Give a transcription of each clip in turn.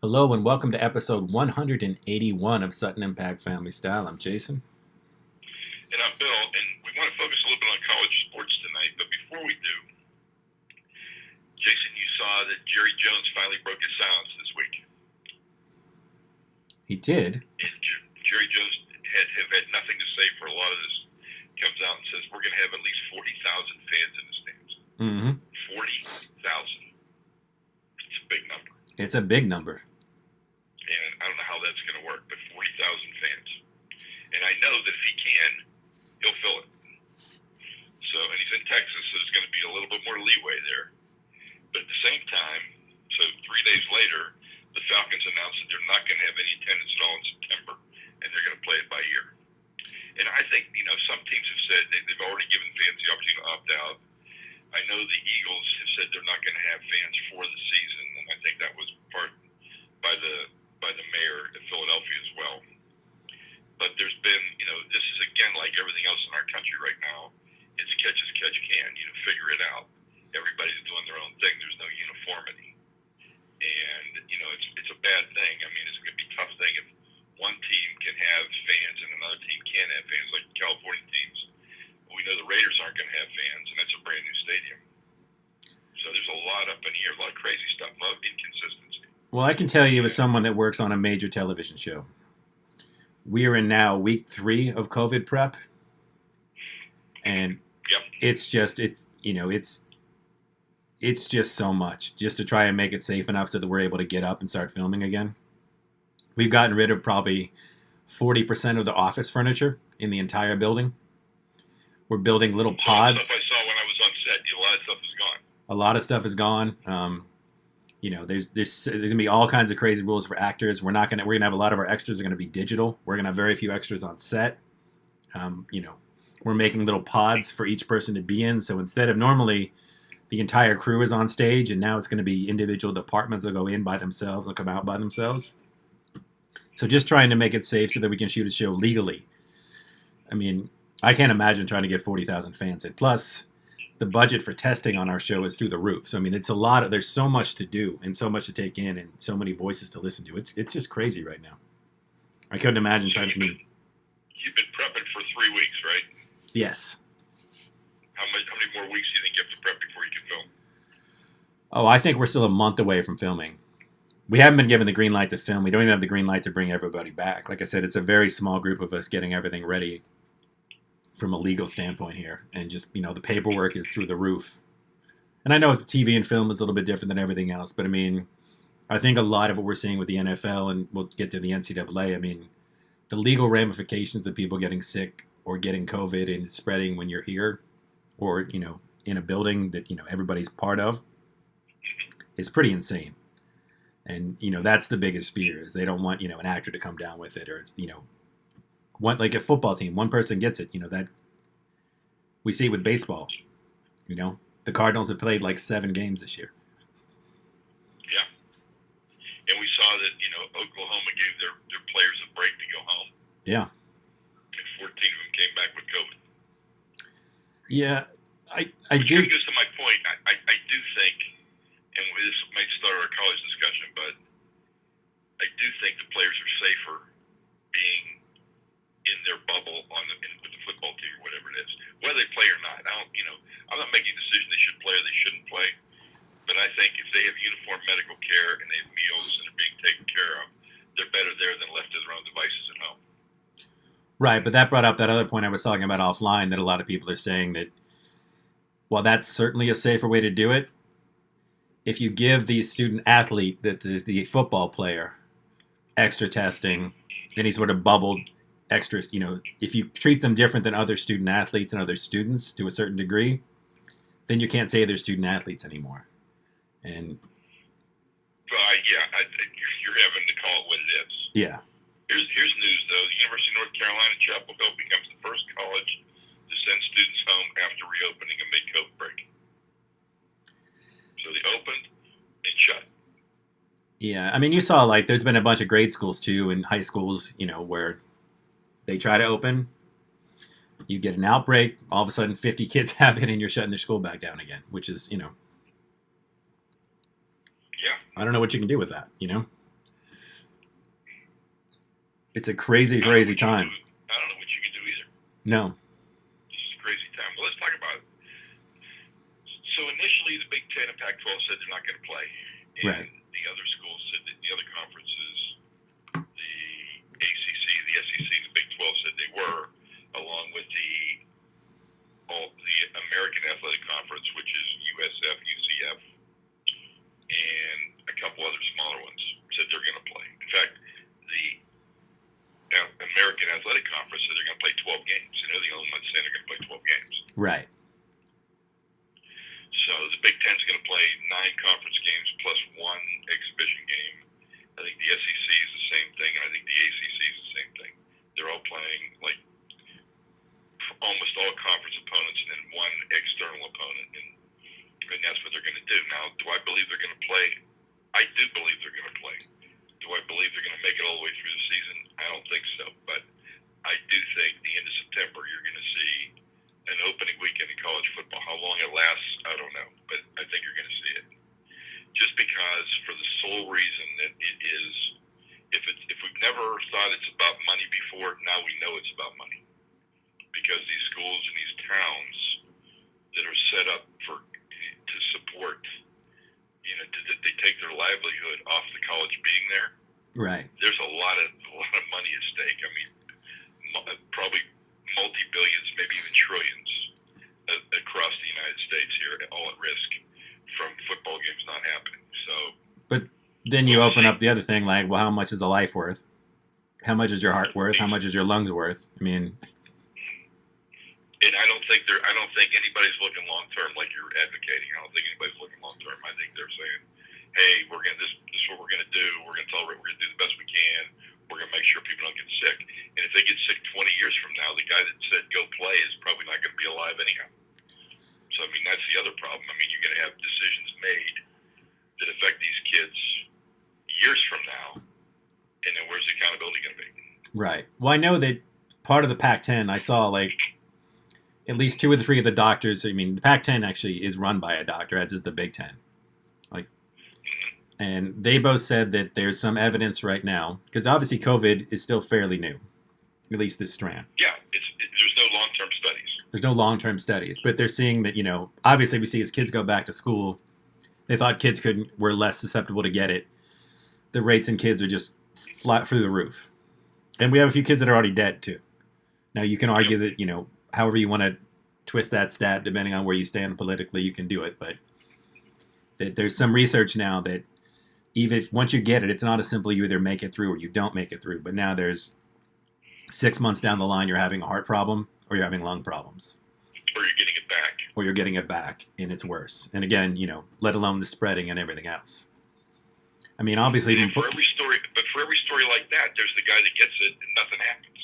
Hello and welcome to episode 181 of Sutton Impact Family Style. I'm Jason. And I'm Bill, and we want to focus a little bit on college sports tonight. But before we do, Jason, you saw that Jerry Jones finally broke his silence this week. He did. And Jerry Jones have had nothing to say for a lot of this. Comes out and says we're going to have at least 40,000 fans in the stands. Mm-hmm. 40,000. It's a big number. It's a big number. And I don't know how that's going to work, but 40,000 fans. And I know that if he can, he'll fill it. So, and he's in Texas, so there's going to be a little bit more leeway there. But at the same time, so 3 days later, the Falcons announced that they're not going to have any attendance at all in September, and they're going to play it by ear. And I think, some teams have said they've already given fans the opportunity to opt out. I know the Eagles have said they're not going to have fans for the season, and I think that was part by the mayor of Philadelphia as well. But there's been, this is again like everything else in our country right now. It's catch as catch can, figure it out. Everybody's doing their own thing. There's no uniformity. And, it's a bad thing. I mean, it's going to be a tough thing if one team can have fans and another team can't have fans, like California teams. We know the Raiders aren't going to have fans, and that's a brand new stadium. So there's a lot up in the air, a lot of crazy stuff, a lot of inconsistency. Well, I can tell you as someone that works on a major television show, we are in now week 3 of COVID prep. And Yep. it's just so much just to try and make it safe enough so that we're able to get up and start filming again. We've gotten rid of probably 40% of the office furniture in the entire building. We're building little pods. Stuff I saw when I was on set, a lot of stuff is gone. A lot of stuff is gone. There's gonna be all kinds of crazy rules for actors. We're gonna have a lot of our extras are gonna be digital. We're gonna have very few extras on set. We're making little pods for each person to be in. So instead of normally the entire crew is on stage, and now it's going to be individual departments will go in by themselves and come out by themselves. So just trying to make it safe so that we can shoot a show legally. I mean, I can't imagine trying to get 40,000 fans in. Plus, the budget for testing on our show is through the roof. So, I mean, there's so much to do and so much to take in and so many voices to listen to. It's just crazy right now. I couldn't imagine trying to... You've been prepping for 3 weeks, right? Yes. How many more weeks do you think you have to prep before you can film? Oh, I think we're still a month away from filming. We haven't been given the green light to film. We don't even have the green light to bring everybody back. Like I said, it's a very small group of us getting everything ready from a legal standpoint here. And just, the paperwork is through the roof. And I know TV and film is a little bit different than everything else. But, I mean, I think a lot of what we're seeing with the NFL, and we'll get to the NCAA, I mean, the legal ramifications of people getting sick or getting COVID and spreading when you're here or, in a building that, everybody's part of is pretty insane. And, that's the biggest fear is they don't want, an actor to come down with it or, like a football team, one person gets it, that we see with baseball, the Cardinals have played like 7 games this year. Yeah. And we saw that, Oklahoma gave their players a break to go home. Yeah. And 14 of them came back with COVID. Yeah, I Which do. goes to my point. I do think, and this might start our college discussion, but I do think the players are safer being in their bubble with the football team or whatever it is, whether they play or not. I'm not making a decision they should play or they shouldn't play, but I think if they have uniform medical care and they have meals and they're being taken care of, they're better there than left to their own devices at home. Right, but that brought up that other point I was talking about offline that a lot of people are saying that while that's certainly a safer way to do it, if you give the student athlete, the football player, extra testing, any sort of bubbled extra, if you treat them different than other student athletes and other students to a certain degree, then you can't say they're student athletes anymore. And you're having to call it what it is. Yeah. Here's news, though. The University of North Carolina, Chapel Hill becomes the first college to send students home after reopening a mid-COVID break. So they opened and shut. Yeah, I mean, you saw, there's been a bunch of grade schools, too, and high schools, where they try to open, you get an outbreak, all of a sudden 50 kids have it, and you're shutting their school back down again, which is, Yeah. I don't know what you can do with that, It's a crazy, I don't know crazy what you can time. do. I don't know what you can do either. No. This is a crazy time. Well, let's talk about it. So initially, the Big Ten and Pac-12 said they're not going to play, and Right. the other schools said that the other conferences, the ACC, the SEC, the Big 12 said they were, along with the American Athletic Conference, which is USF, UCF, and a couple other smaller ones said they're going to play. In fact, the American Athletic Conference said they're going to play 12 games. And they're the only ones saying they're going to play 12 games. Right. So the Big Ten's going to play 9 conference games plus 1 exhibition game. I think the SEC is the same thing, and I think the ACC is the same thing. They're all playing like almost all conference opponents and then 1 external opponent, and that's what they're going to do. Now, do I believe they're going to play? I do believe they're going to play. Do I believe they're going to make it all the way through the season? I don't think so, but I do think the end of September you're going to see an opening weekend in college football. How long it lasts, I don't know, but I think you're going to see it. Just because, for the sole reason that it is, if we've never thought it's about money before, now we know it's about money. Because these schools and these towns that are set up to support, that they take their livelihood off the college being there. Right. There's a lot of money at stake. I mean, probably multi-billions, maybe even trillions across the United States here, all at risk from football games not happening. So, but then you open up the other thing, like, well, how much is a life worth? How much is your heart worth? How much is your lungs worth? I mean, and I don't think anybody's looking long term like you're advocating. I don't think anybody's looking long term. I think they're saying, hey, this is what we're gonna do. We're gonna tolerate. We're gonna do the best we can. We're gonna make sure people don't get sick. And if they get sick 20 years from now, the guy that said go play is probably not gonna be alive anyhow. So I mean, that's the other problem. I mean, you're gonna have decisions made that affect these kids years from now, and then where's the accountability gonna be? right. Well, I know that part of the Pac-10, I saw like at least 2 or 3 of the doctors. I mean, the Pac-10 actually is run by a doctor, as is the Big Ten. Like, and they both said that there's some evidence right now, because obviously COVID is still fairly new, at least this strand. Yeah, there's no long-term studies. There's no long-term studies, but they're seeing that, obviously we see as kids go back to school, they thought kids were less susceptible to get it. The rates in kids are just flat through the roof. And we have a few kids that are already dead, too. Now, you can argue that, however you want to twist that stat, depending on where you stand politically, you can do it. But there's some research now that even once you get it, it's not as simple you either make it through or you don't make it through. But now there's 6 months down the line, you're having a heart problem or you're having lung problems. Or you're getting it back. Or you're getting it back, and it's worse. And again, let alone the spreading and everything else. I mean, obviously... For every story like that, there's the guy that gets it and nothing happens.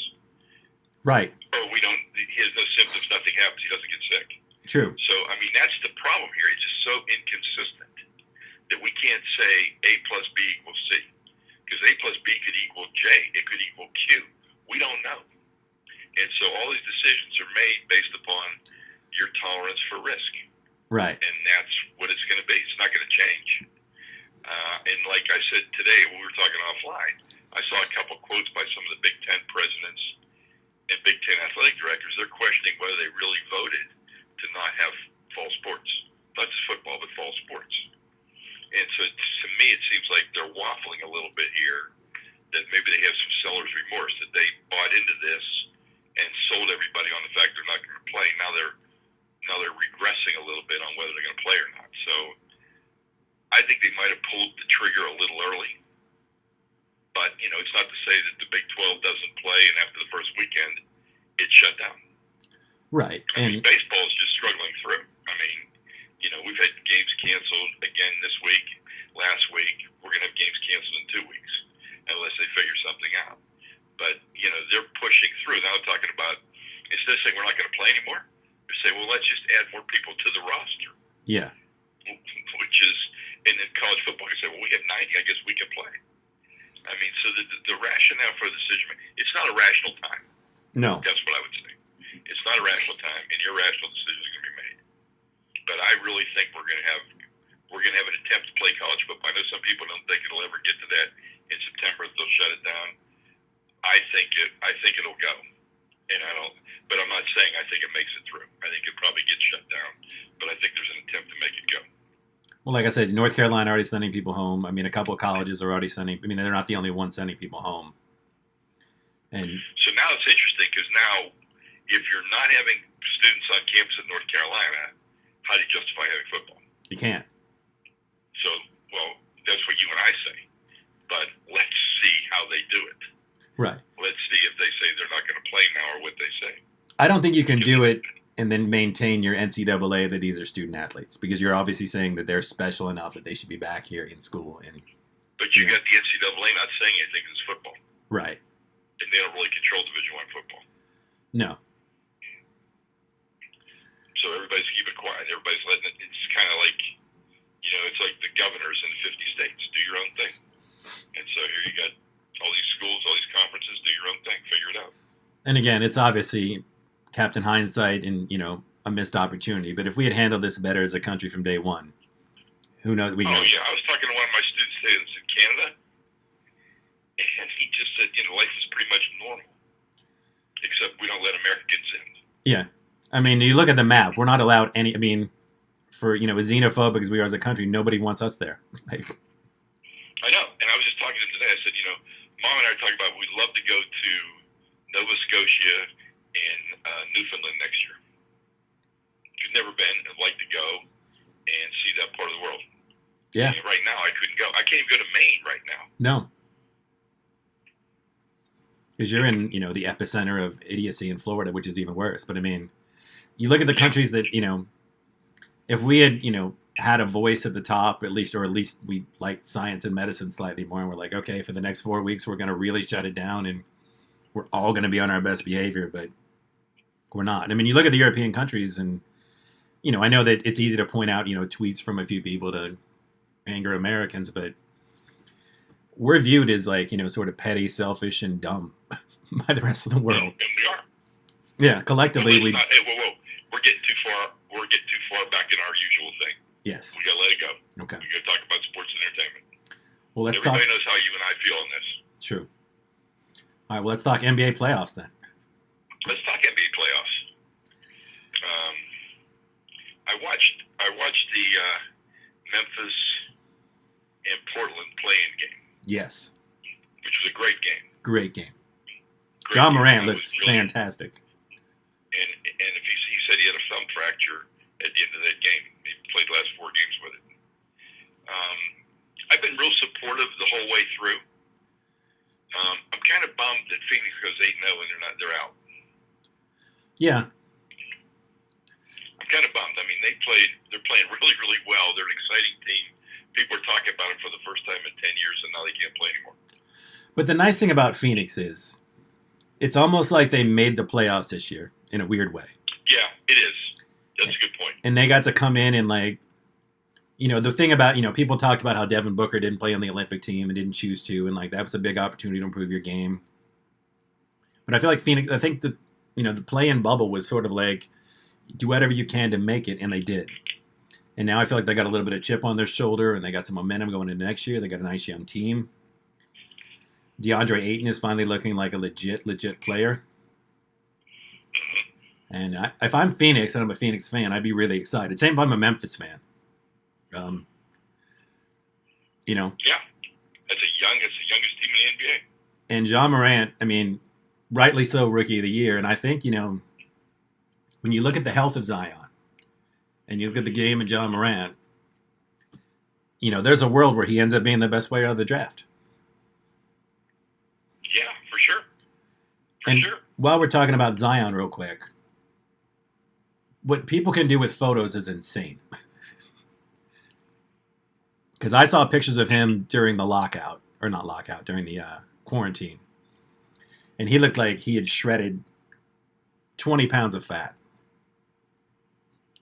Right. Or he has no symptoms, nothing happens, he doesn't get sick. True. So, I mean, that's the problem here. It's just so inconsistent that we can't say A plus B equals C. Because A plus B could equal J. It could equal Q. We don't know. And so all these decisions are made based upon your tolerance for risk. Right. And that's what it's going to be. It's not going to change. And like I said today when we were talking offline, I saw a couple quotes by some of the Big Ten presidents and Big Ten athletic directors. They're questioning whether they really voted to not have fall sports. Not just football, but fall sports. And so to me, it seems like they're waffling a little bit here, that maybe they have some seller's remorse, that they bought into this and sold everybody on the fact they're not going to play. Now they're regressing a little bit on whether they're going to play or not. So I think they might have pulled the trigger a little early. But, it's not to say that the Big 12 doesn't play and after the first weekend, it's shut down. Right. I mean, baseball is just struggling through. I mean, we've had games canceled again this week. Last week, we're going to have games canceled in 2 weeks unless they figure something out. But, they're pushing through. Now they're talking about, instead of saying we're not going to play anymore, they say, well, let's just add more people to the roster. Yeah. Which is, and then college football can say, well, we have 90, I guess we can play. I mean, so the rationale for the decision, it's not a rational time. No. That's what I would say. It's not a rational time, and irrational decisions are going to be made. But I really think we're going to have an attempt to play college football. I know some people don't think it'll ever get to that in September. They'll shut it down. I think it'll go, and I don't. But I'm not saying I think it makes it through. I think it probably gets shut down, but I think there's an attempt to make it go. Well, like I said, North Carolina already sending people home. I mean, a couple of colleges are already sending. I mean, they're not the only ones sending people home. And so now it's interesting because now, if you're not having students on campus in North Carolina, how do you justify having football? you can't. So, well, that's what you and I say. But let's see how they do it. Right. Let's see if they say they're not going to play now or what they say. I don't think you can do it and then maintain your NCAA that these are student athletes, because you're obviously saying that they're special enough that they should be back here in school. But you got the NCAA not saying anything because it's football. Right. And they don't really control Division I football. No. So everybody's keeping quiet. Everybody's letting it. It's kind of like, it's like the governors in the 50 states. Do your own thing. And so here you got all these schools, all these conferences. Do your own thing. Figure it out. And again, it's obviously Captain Hindsight and, a missed opportunity. But if we had handled this better as a country from day one, who knows? Yeah. I was talking to one of my students in Canada, and he just said, life is pretty much normal, except we don't let Americans in. Yeah. I mean, you look at the map. We're not allowed any. I mean, for as xenophobic as we are as a country, nobody wants us there. I know, and I was just talking to him today. I said, Mom and I are talking about we'd love to go to Nova Scotia and Newfoundland next year. We've never been. I'd like to go and see that part of the world. Yeah. And right now, I couldn't go. I can't even go to Maine right now. No. Because you're in, the epicenter of idiocy in Florida, which is even worse. But I mean, you look at the countries that, if we had, had a voice at the top, or at least we liked science and medicine slightly more, and we're like, okay, for the next 4 weeks, we're going to really shut it down, and we're all going to be on our best behavior, but we're not. I mean, you look at the European countries, and, I know that it's easy to point out, tweets from a few people to anger Americans, but we're viewed as like, sort of petty, selfish, and dumb by the rest of the world. And we are. Yeah, collectively Whoa. We're getting too far. We're getting too far back in our usual thing. Yes. We gotta let it go. Okay. We gotta talk about sports and entertainment. Well, Everybody knows how you and I feel on this. True. All right. Well, let's talk NBA playoffs then. Let's talk NBA playoffs. I watched the Memphis and Portland play-in game. Yes. Which was a great game. Great game. Great John game. Morant looks fantastic. And if he said he had a thumb fracture at the end of that game. He played the last 4 games with it. I've been real supportive the whole way through. I'm kind of bummed that Phoenix goes 8-0 and they're out. Yeah. I'm kind of bummed. I mean, they're playing really, really well. They're an exciting team. People are talking about it for the first time in 10 years, and now they can't play anymore. But the nice thing about Phoenix is it's almost like they made the playoffs this year in a weird way. Yeah, it is. That's a good point. And they got to come in and, like, the thing about, people talked about how Devin Booker didn't play on the Olympic team and didn't choose to, and, like, that was a big opportunity to improve your game. But I feel like Phoenix, I think the play-in bubble was sort of like, do whatever you can to make it, and they did. And now I feel like they got a little bit of chip on their shoulder, and they got some momentum going into next year. They got a nice young team. DeAndre Ayton is finally looking like a legit player. And if I'm Phoenix and I'm a Phoenix fan, I'd be really excited. Same if I'm a Memphis fan. Yeah, it's the youngest team in the NBA. And John Morant, I mean, rightly so, Rookie of the Year. And I think, when you look at the health of Zion and you look at the game of John Morant, there's a world where he ends up being the best player of the draft. Yeah, for sure. While we're talking about Zion real quick, what people can do with photos is insane. Because I saw pictures of him during the during the quarantine. And he looked like he had shredded 20 pounds of fat.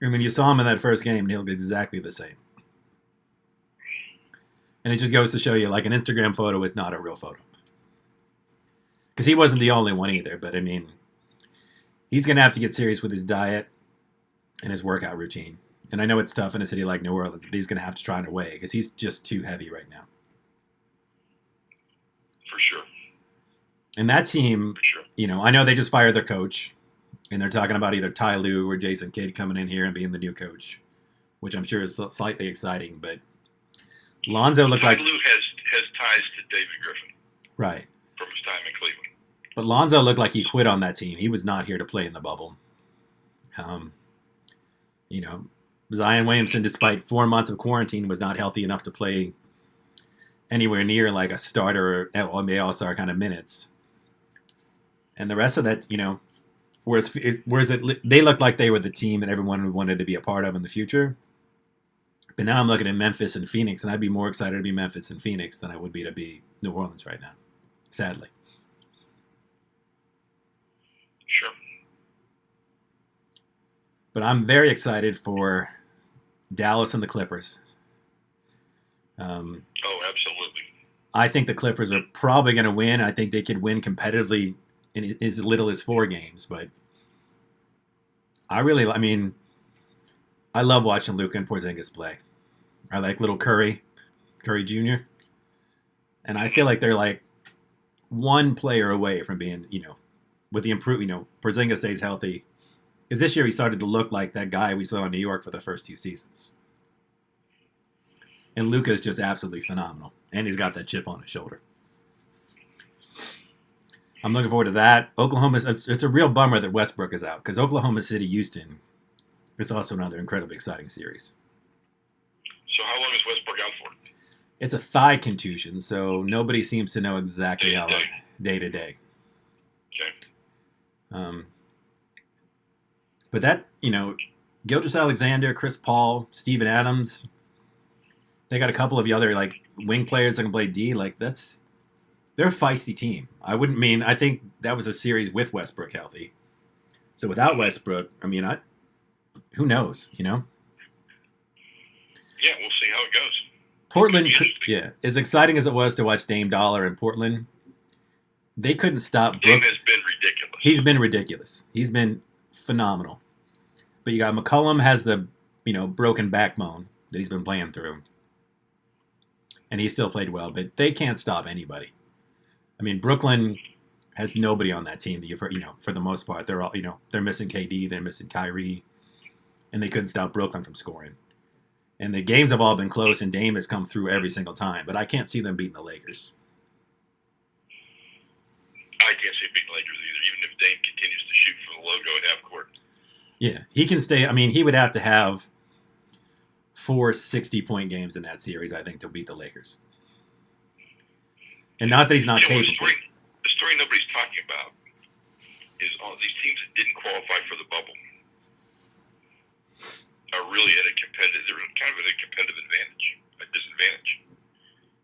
And then you saw him in that first game, and he looked exactly the same. And it just goes to show you, like, an Instagram photo is not a real photo. Because he wasn't the only one either, but, I mean, he's going to have to get serious with his diet and his workout routine. And I know it's tough in a city like New Orleans, but he's going to have to try and weigh because he's just too heavy right now. For sure. And that team, for sure. I know they just fired their coach, and they're talking about either Ty Lue or Jason Kidd coming in here and being the new coach, which I'm sure is slightly exciting. But Lonzo looked Ty like Lue has ties to David Griffin right, from his time in Cleveland. but Lonzo looked like he quit on that team. He was not here to play in the bubble. Um, you know, Zion Williamson, despite 4 months of quarantine, was not healthy enough to play anywhere near like a starter or maybe all-star kind of minutes. And the rest of that, they looked like they were the team that everyone wanted to be a part of in the future. But now I'm looking at Memphis and Phoenix, and I'd be more excited to be Memphis and Phoenix than I would be to be New Orleans right now, sadly. Sure. But I'm very excited for Dallas and the Clippers. Oh, absolutely. I think the Clippers are probably going to win. I think they could win competitively in as little as 4 games. But I love watching Luka and Porzingis play. I like little Curry Jr. And I feel like they're like one player away from being, with the Porzingis stays healthy. Because this year he started to look like that guy we saw in New York for the first 2 seasons. And Luka is just absolutely phenomenal. And he's got that chip on his shoulder. I'm looking forward to that. It's a real bummer that Westbrook is out. Because Oklahoma City, Houston is also another incredibly exciting series. So how long is Westbrook out for? It's a thigh contusion, so nobody seems to know exactly how long. Day to day. Okay. But that, Gilgeous Alexander, Chris Paul, Steven Adams, they got a couple of the other like wing players that can play D. Like they're a feisty team. I think that was a series with Westbrook healthy. So without Westbrook, who knows, Yeah, we'll see how it goes. Portland, as exciting as it was to watch Dame Dollar in Portland, they couldn't stop Dame has been ridiculous. He's been ridiculous. He's been phenomenal. But you got McCollum has the, broken backbone that he's been playing through. And he still played well, but they can't stop anybody. Brooklyn has nobody on that team that for the most part. They're all, they're missing KD, they're missing Kyrie, and they couldn't stop Brooklyn from scoring. And the games have all been close, and Dame has come through every single time. But I can't see them beating the Lakers. I can't see beating the Lakers either, even if Dame continues to shoot for the logo at half court. Yeah, he can stay. He would have to have 4 60-point games in that series, I think, to beat the Lakers. And not that he's not capable. The story nobody's talking about is all these teams that didn't qualify for the bubble are really they're kind of at a competitive disadvantage.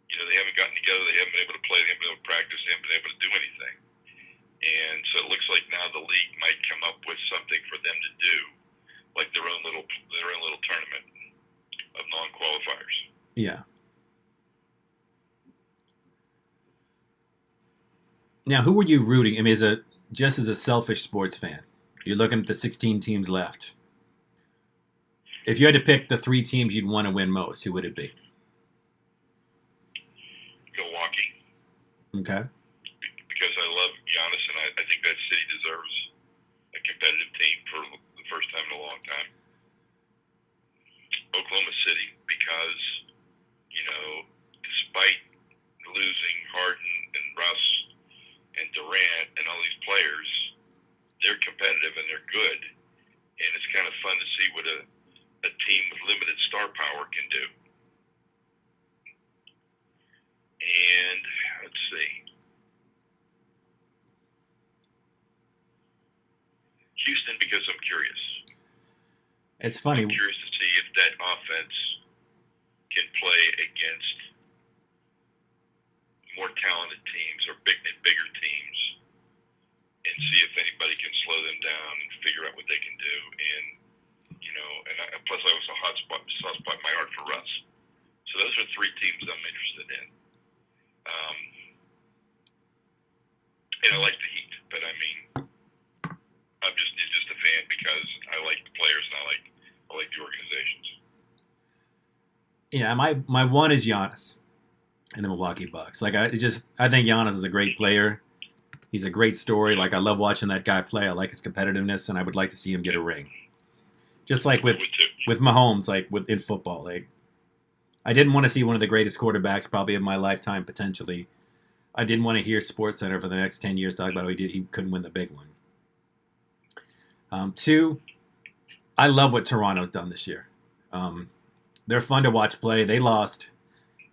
They haven't gotten together, they haven't been able to play, they haven't been able to practice, they haven't been able to do anything. And so it looks like now the league might come up with something for them to do, like their own little tournament of non-qualifiers. Yeah. Now, who were you rooting? Just as a selfish sports fan, you're looking at the 16 teams left. If you had to pick the 3 teams you'd want to win most, who would it be? Milwaukee. Okay. Because I love Giannis, and I think that city deserves a competitive team for the first time in a long time. Oklahoma City, because, despite losing Harden and Russ and Durant and all these players, they're competitive and they're good. And it's kind of fun to see what a team with limited star power can do. And let's see. Houston, because I'm curious. It's funny. I'm curious to see if that offense can play against more talented teams or bigger teams, and see if anybody can slow them down and figure out what they can do. And plus I was soft spot in my heart for Russ. So those are 3 teams I'm interested in. And I like the Heat, but I'm just a fan because I like the players and I like the organizations. Yeah, my one is Giannis and the Milwaukee Bucks. I think Giannis is a great player. He's a great story. Like, I love watching that guy play. I like his competitiveness, and I would like to see him get a ring. Just like with Mahomes, like in football. Like, I didn't want to see one of the greatest quarterbacks probably of my lifetime potentially. I didn't want to hear SportsCenter for the next 10 years talk about how he couldn't win the big one. Two, I love what Toronto's done this year. They're fun to watch play. They lost,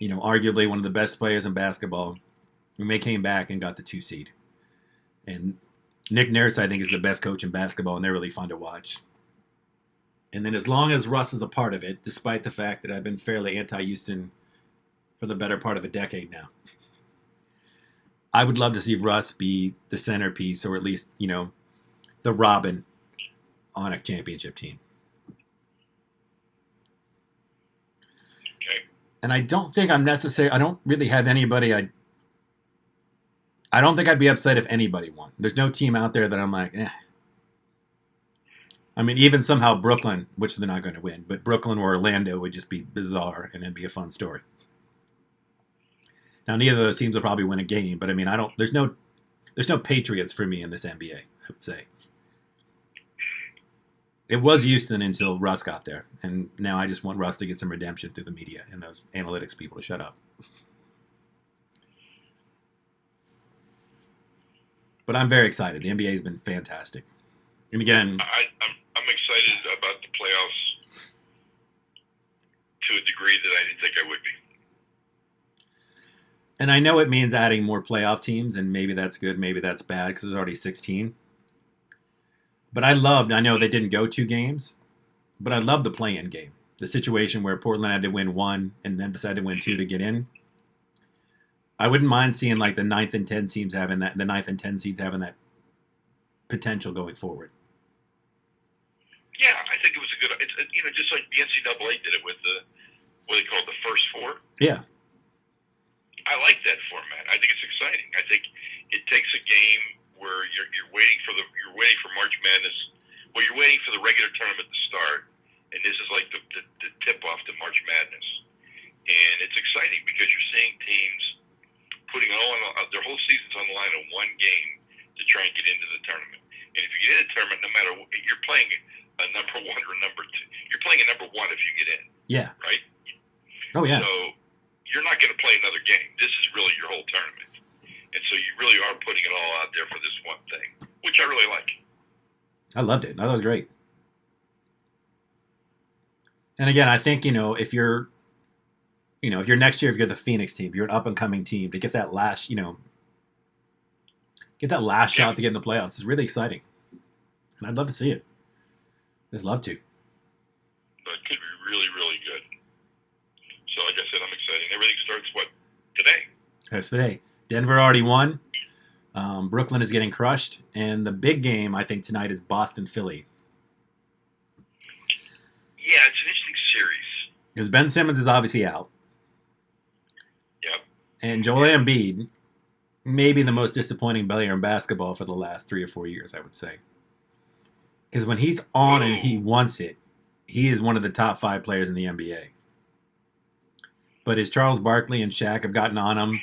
arguably one of the best players in basketball, and they came back and got the 2 seed. And Nick Nurse, I think, is the best coach in basketball, and they're really fun to watch. And then as long as Russ is a part of it, despite the fact that I've been fairly anti-Houston for the better part of a decade now, I would love to see Russ be the centerpiece, or at least, the Robin on a championship team. Okay. And I don't think I don't really have anybody I don't think I'd be upset if anybody won. There's no team out there that I'm like, eh. I mean, even somehow Brooklyn, which they're not going to win, but Brooklyn or Orlando would just be bizarre, and it'd be a fun story. Now, neither of those teams will probably win a game, but I mean, there's no Patriots for me in this NBA, I would say. It was Houston until Russ got there, and now I just want Russ to get some redemption through the media and those analytics people to shut up. But I'm very excited. The NBA has been fantastic. And again, I'm excited about the playoffs to a degree that I didn't think I would be. And I know it means adding more playoff teams, and maybe that's good, maybe that's bad, because there's already 16. But I know they didn't go 2 games, but I love the play-in game. The situation where Portland had to win 1 and Memphis had to win 2 to get in. I wouldn't mind seeing like the 9th and 10 seeds having that potential going forward. Yeah, I think it was a good. Just like the NCAA did it with what they call the first 4. Yeah, I like that format. I think it's exciting. I think it takes a game where you're waiting for March Madness. Well, you're waiting for the regular tournament to start, and this is like the tip off to March Madness, and it's exciting because you're seeing teams putting their whole season's on the line in one game to try and get into the tournament. And if you get in the tournament, no matter what, you're playing a number 1 or number 2. You're playing a number 1 if you get in. Yeah. Right? Oh, yeah. So you're not going to play another game. This is really your whole tournament. And so you really are putting it all out there for this one thing, which I really like. I loved it. I thought it was great. And again, I think, if you're next year, if you're the Phoenix team, you're an up-and-coming team, to get that last, shot to get in the playoffs is really exciting. And I'd love to see it. I'd love to. It could be really, really good. So, like I said, I'm excited. Everything starts, today? It's today. Denver already won. Brooklyn is getting crushed. And the big game, I think, tonight is Boston-Philly. Yeah, it's an interesting series. Because Ben Simmons is obviously out. Yep. And Joel Embiid, maybe the most disappointing player in basketball for the last 3 or 4 years, I would say. Because when he's on and he wants it, he is one of the top 5 players in the NBA. But as Charles Barkley and Shaq have gotten on him,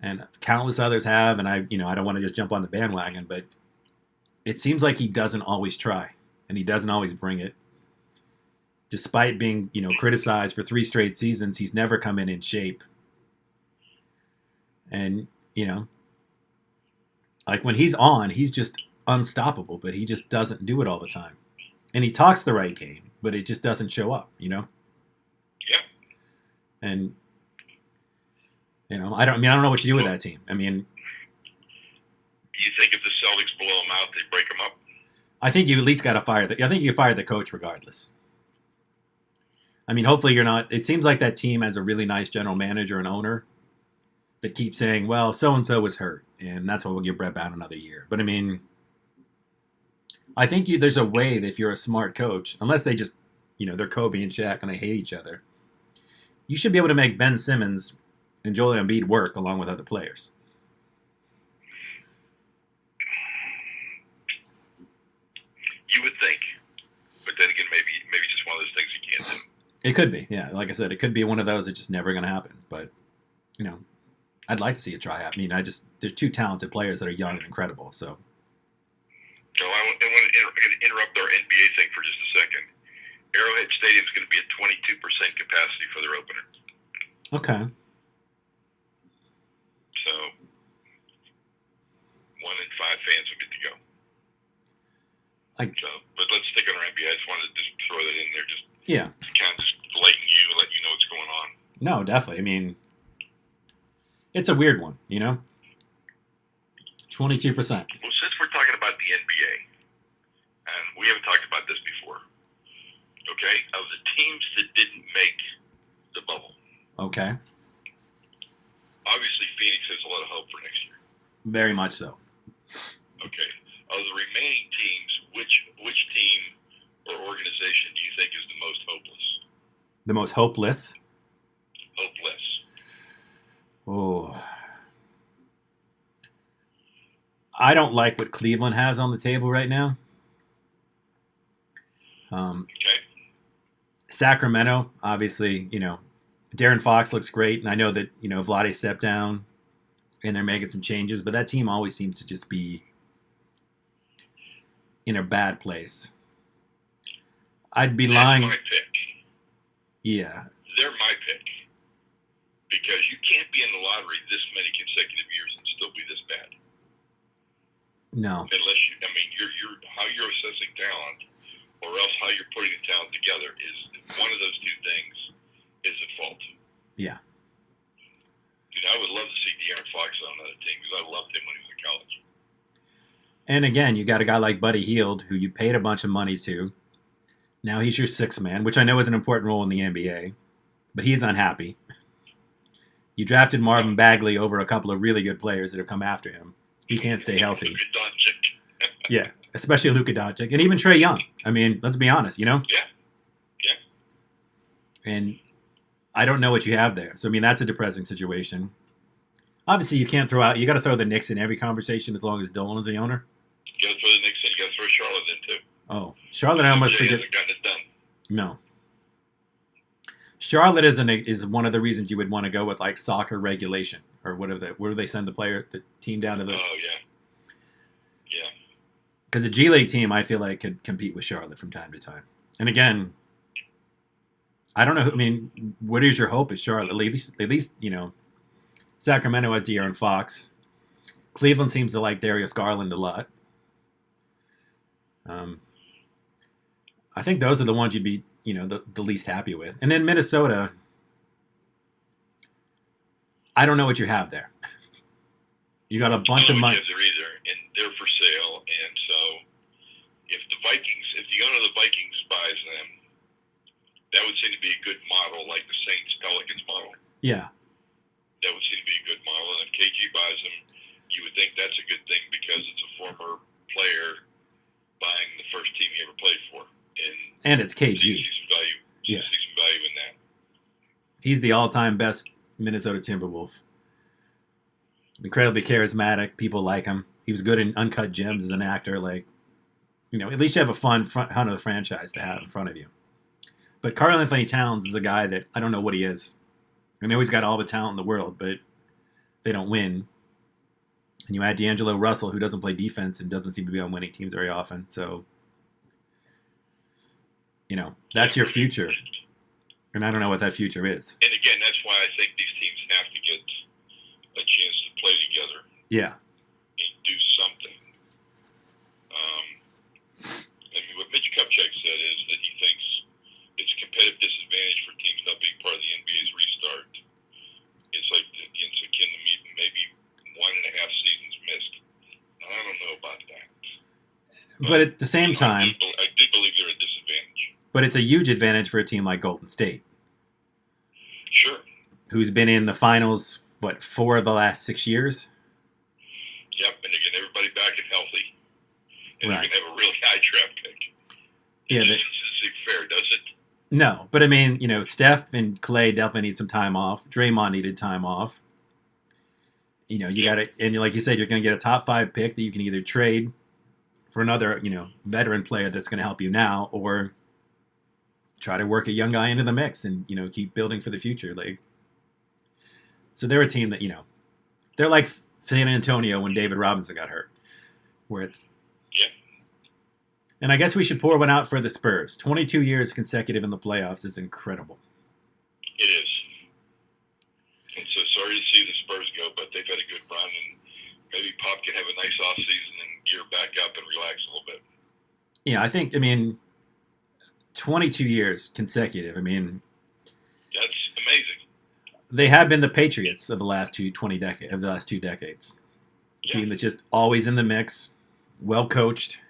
and countless others have, and I don't want to just jump on the bandwagon, but it seems like he doesn't always try, and he doesn't always bring it. Despite being, criticized for 3 straight seasons, he's never come in shape. And, like when he's on, he's just unstoppable, but he just doesn't do it all the time. And he talks the right game, but it just doesn't show up, Yeah. And, I don't know what you do with that team. I mean, you think if the Celtics blow them out, they break them up? I think you at least got to fire you fire the coach regardless. I mean, hopefully you're not. It seems like that team has a really nice general manager and owner that keeps saying, well, so-and-so was hurt, and that's why we'll give Brett Brown another year. But, I mean, I think there's a way that if you're a smart coach, unless they just, they're Kobe and Shaq and they hate each other, you should be able to make Ben Simmons and Joel Embiid work along with other players. You would think. But then again, maybe it's just one of those things you can't do. It could be, yeah. Like I said, it could be one of those that's just never going to happen. But, I'd like to see a tryout. I mean, they're two talented players that are young and incredible. So So I want to interrupt our NBA thing for just a second. Arrowhead Stadium is going to be at 22% capacity for their opener. okay, So 1 in 5 fans will get to go. But let's stick on our NBA. I just wanted to just throw that in there, just yeah, to kind of just lighten you, let you know what's going on. no, definitely. I mean, it's a weird one, 22%. Well, since we're talking about the NBA, and we haven't talked about this before, okay, of the teams that didn't make the bubble, Okay, obviously Phoenix has a lot of hope for next year. very much so. Okay, of the remaining teams, which team or organization do you think is the most hopeless? The most hopeless. Hopeless. Oh, I don't like what Cleveland has on the table right now. Okay. Sacramento, obviously, Darren Fox looks great, and I know that Vlade stepped down, and they're making some changes, but that team always seems to just be in a bad place. I'd be lying. That's my pick. Yeah, They're my pick. Because you can't be in the lottery this many consecutive years and still be this bad. no, Unless you're how you're assessing talent, or else how you're putting the talent together is one of those two things is at fault. yeah, I would love to see De'Aaron Fox on another team because I loved him when he was in college. and again, you got a guy like Buddy Hield who you paid a bunch of money to. Now he's your sixth man, which I know is an important role in the NBA, but he's unhappy. You drafted Marvin Bagley over a couple of really good players that have come after him. He can't stay healthy. Luka Doncic. Yeah, especially Luka Doncic, and even Trae Young. I mean, let's be honest, Yeah. And I don't know what you have there. So, I mean, that's a depressing situation. Obviously, you can't throw out. You got to throw the Knicks in every conversation as long as Dolan is the owner. You got to throw the Knicks in. You got to throw Charlotte in too. Oh, Charlotte, I almost forget. Hasn't gotten it done. No. Charlotte is one of the reasons you would want to go with like soccer regulation or whatever. Where do they send the team down to the? Oh yeah. Because a G League team, I feel like could compete with Charlotte from time to time. And again, I don't know. I mean, what is your hope at Charlotte? At least Sacramento has De'Aaron Fox. Cleveland seems to like Darius Garland a lot. I think those are the ones you'd be the least happy with. And then Minnesota, I don't know what you have there. You got a bunch of money. There either, and they're for sale. And so, if the owner of the Vikings buys them, that would seem to be a good model, like the Saints Pelicans model. Yeah. That would seem to be a good model. And if KG buys them, you would think that's a good thing because it's a former player buying the first team he ever played for. And it's KG. See some value. Yeah. See some value in that. He's the all-time best Minnesota Timberwolf. Incredibly charismatic. People like him. He was good in Uncut Gems as an actor. Like, at least you have a fun front of the franchise to have in front of you. But Karl Anthony Towns is a guy that I don't know what he is. I know he's got all the talent in the world, but they don't win. And you add D'Angelo Russell, who doesn't play defense and doesn't seem to be on winning teams very often. So, that's your future. And I don't know what that future is. And again, that's why I think these teams have to get a chance to play together. Yeah. And do something. What Mitch Kupchak said is that he thinks it's a competitive disadvantage for teams not being part of the NBA's restart. It's like it's akin to maybe 1.5 seasons missed. I don't know about that. But at the same time, I do believe they're a disadvantage. But it's a huge advantage for a team like Golden State. Sure. Who's been in the finals, 4 of the last 6 years? Yep, and again, everybody back and healthy. And Right. you can have a really high draft pick. Yeah, It doesn't seem fair, does it? No, but I mean, Steph and Clay definitely need some time off. Draymond needed time off. You got it, and like you said, you're going to get a top 5 pick that you can either trade for another, veteran player that's going to help you now, or try to work a young guy into the mix and keep building for the future. So they're a team that They're like San Antonio when David Robinson got hurt, where it's. Yeah. And I guess we should pour one out for the Spurs. 22 years consecutive in the playoffs is incredible. It is. And so sorry to see the Spurs go, but they've had a good run, and maybe Pop can have a nice offseason and gear back up and relax a little bit. Yeah, I mean, 22 years consecutive. I mean, that's amazing. They have been the Patriots of the last two decades. Yeah. Team that's just always in the mix, well coached,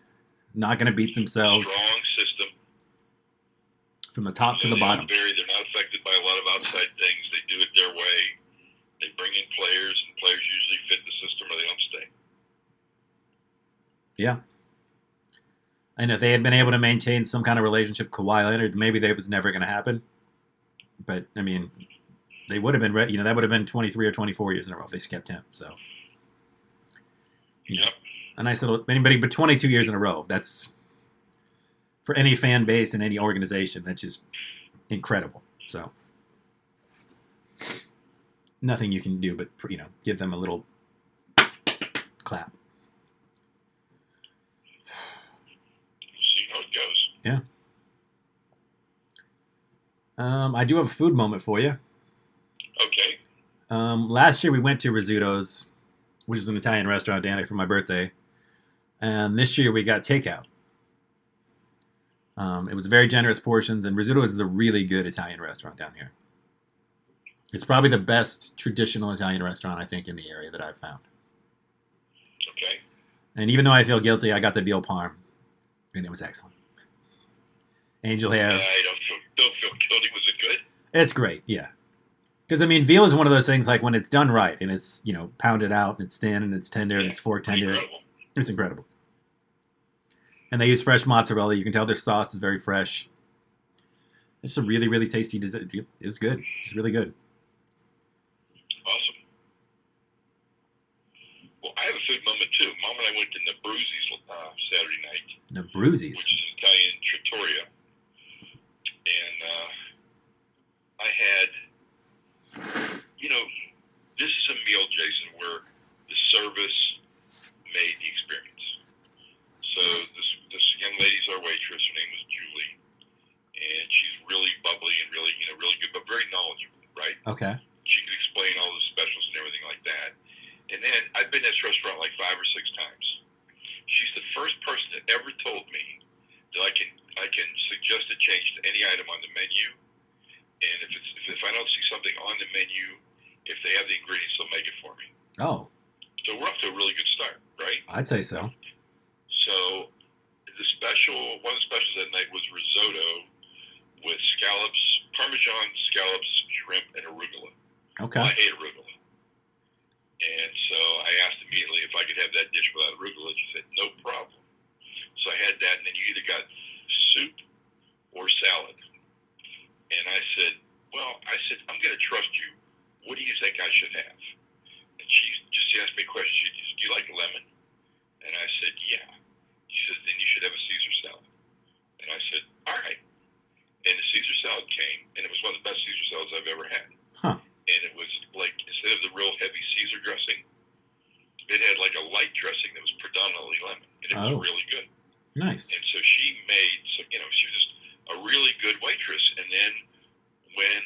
not going to beat themselves. Strong system. From the top to the bottom. They're not affected by a lot of outside things. They do it their way. They bring in players, and players usually fit the system or they don't stay. Yeah. And if they had been able to maintain some kind of relationship with Kawhi Leonard, maybe that was never going to happen. But, I mean, they would have been, that would have been 23 or 24 years in a row if they kept him. So, yep. A nice little, but 22 years in a row, that's, for any fan base and any organization, that's just incredible. So, nothing you can do but, give them a little clap. See how it goes. Yeah. I do have a food moment for you. Okay. Last year we went to Rizzuto's, which is an Italian restaurant down here for my birthday. And this year we got takeout. It was very generous portions, and Rizzuto's is a really good Italian restaurant down here. It's probably the best traditional Italian restaurant, I think, in the area that I've found. Okay. And even though I feel guilty, I got the veal parm, and it was excellent. Angel hair. I don't feel guilty. Was it good? It's great, yeah. Because, veal is one of those things, like, when it's done right, and it's, pounded out, and it's thin, and it's tender, and it's fork tender. It's incredible. And they use fresh mozzarella. You can tell their sauce is very fresh. It's a really, really tasty dessert. It's good. It's really good. Awesome. Well, I have a food moment, too. Mom and I went to Nabruzzi's Saturday night. Nabruzzi's? Which is Italian trattoria. And I had, this is a meal, Jason, where the service made the experience. So this young lady's our waitress. Her name was Julie. And she's really bubbly and really good, but very knowledgeable, right? Okay. She could explain all the specials and everything like that. And then I've been to this restaurant like 5 or 6 times. She's the first person that ever told me that I can suggest a change to any item on the menu. And if I don't see something on the menu, if they have the ingredients, they'll make it for me. Oh. So we're off to a really good start, right? I'd say so. So one of the specials that night was risotto with scallops, Parmesan scallops, shrimp, and arugula. Okay. Well, I hate arugula. And so I asked immediately if I could have that dish without arugula. She said, no problem. So I had that, and then you either got soup or salad. And I said, I'm going to trust you. What do you think I should have? And she just asked me a question. She said, do you like lemon? And I said, yeah. She said, then you should have a Caesar salad. And I said, all right. And the Caesar salad came, and it was one of the best Caesar salads I've ever had. Huh. And it was like, instead of the real heavy Caesar dressing, it had like a light dressing that was predominantly lemon. And it was really good. Nice. And so she made, she was just a really good waitress. And then when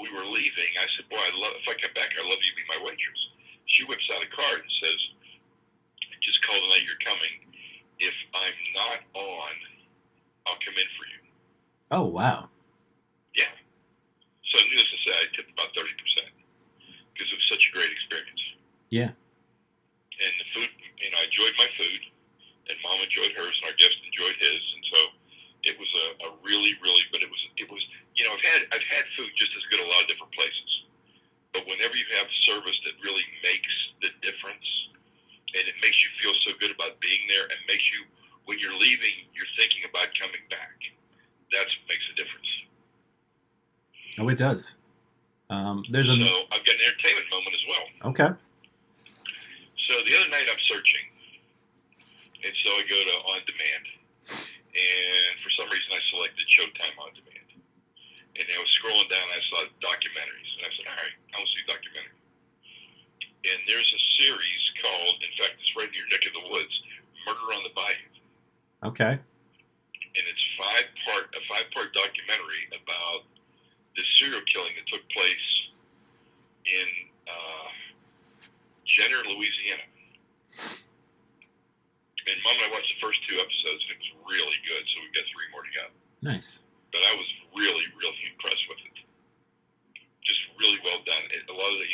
we were leaving, I said, boy, if I come back, I'd love you to be my waitress. She whips out a card and says, just call the night you're coming. If I'm not on, I'll come in for you. Oh, wow. Yeah. So needless to say, I tipped about 30% because it was such a great experience. Yeah. And the food, I enjoyed my food, and Mom enjoyed hers, and our guest enjoyed his, and so it was a really, really, but it was, I've had food just as good a lot of different places, but whenever you have service that really makes the difference, and it makes you feel so good about being there, and makes you, when you're leaving, you're thinking about coming back. That's what makes a difference. Oh, it does. So I've got an entertainment moment as well. Okay. So the other night I'm searching, and so I go to On Demand, and for some reason I selected Showtime On Demand. And I was scrolling down, and I saw documentaries, and I said, all right, I want to see a documentary. And there's a series called, in fact, it's right in your neck of the woods, Murder on the Bayou. Okay. And it's a five-part documentary about this serial killing that took place in Jenner, Louisiana. And Mom and I watched the first 2 episodes, and it was really good, so we've got 3 more to go. Nice. But I was really, really impressed with it. Just really well done. A lot of the,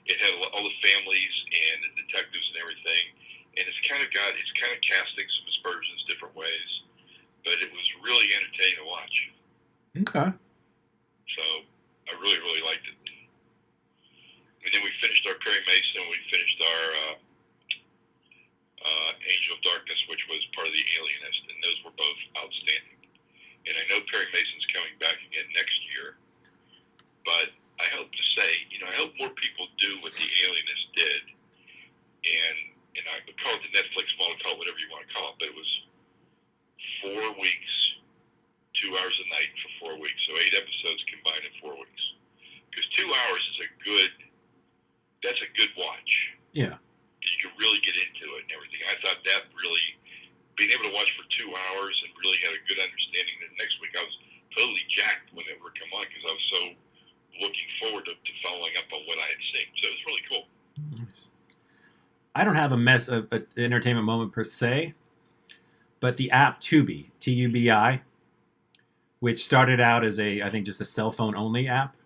it had all the families and the detectives and everything, and it's kind of casting some aspersions different ways, but it was really entertaining to watch. Okay. So I really, really liked it. And then we finished our Perry Mason. We finished our Angel of Darkness, which was part of the Alienist, and those were both outstanding. And I know Perry Mason's coming back again next year, but I hope to say, I hope more people do what the Alienist did, and I would call it the Netflix model, call it whatever you want to call it, but it was 4 weeks, 2 hours a night for 4 weeks, so 8 episodes combined in 4 weeks. Because 2 hours is that's a good watch. Yeah. You can really get into it and everything. I thought that really, being able to watch for 2 hours and really had a good understanding. The next week I was totally jacked when it would come on because I was so looking forward to following up on what I had seen. So it was really cool. Nice. I don't have an entertainment moment per se, but the app Tubi, Tubi, which started out as I think just a cell phone only app,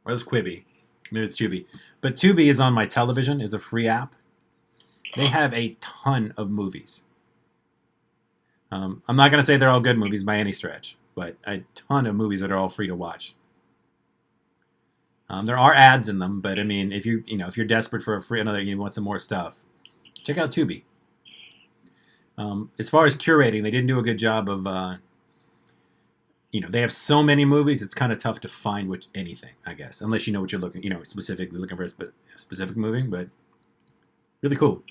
or it was Quibi. Maybe it's Tubi. But Tubi is on my television, is a free app. They have a ton of movies. I'm not going to say they're all good movies by any stretch, but a ton of movies that are all free to watch. There are ads in them, but I mean, if you're desperate for you want some more stuff, check out Tubi. As far as curating, they didn't do a good job of. They have so many movies; it's kind of tough to find anything, I guess, unless you know what you're looking. Specifically looking for a specific movie, but really cool.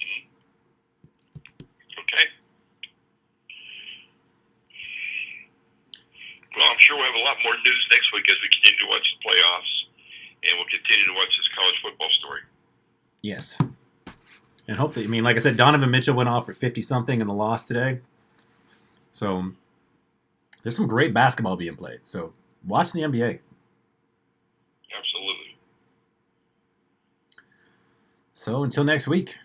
Okay. Well, I'm sure we'll have a lot more news next week as we continue to watch the playoffs, and we'll continue to watch this college football story. Yes. And hopefully, like I said, Donovan Mitchell went off for 50-something in the loss today. So there's some great basketball being played. So watch the NBA. Absolutely. So until next week.